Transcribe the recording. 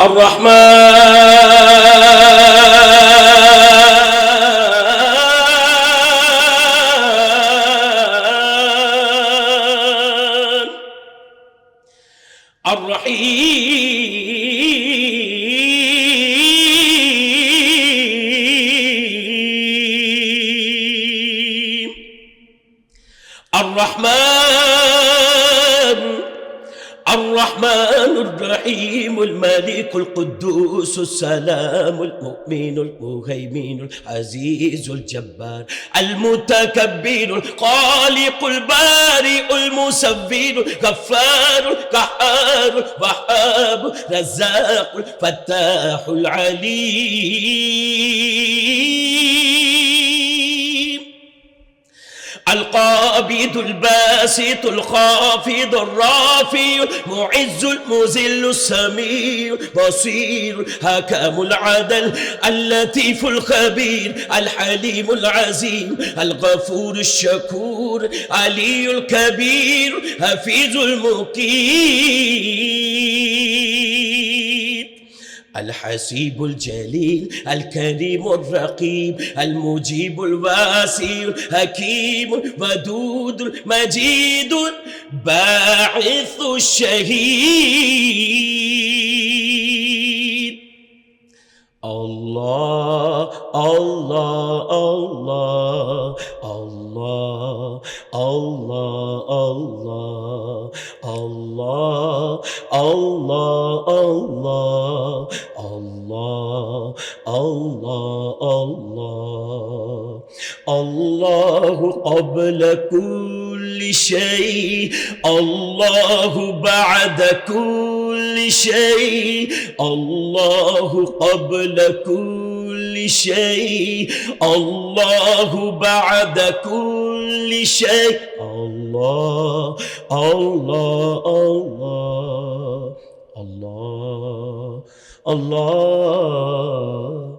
الرحمن الرحيم الرحمن الرحيم الملك القدوس السلام المؤمن المهيمن العزيز الجبار المتكبر الخالق البارئ المصور الغفار القهار الوهاب الرزاق الفتاح العليم القابض الباسط الخافض الرافع المعز المذل السميع البصير الحكم العدل اللطيف الخبير الحليم العظيم الغفور الشكور علي الكبير حفيظ المقيم الحسيب الجليل الكريم الرقيب المجيب الواسع الحكيم الودود المجيد الباعث الشهيد الله الله الله الله الله الله الله الله الله الله الله الله قبل كل شيء الله بعد كل شيء الله قبل كل شيء الله بعد كل شيء الله الله الله الله الله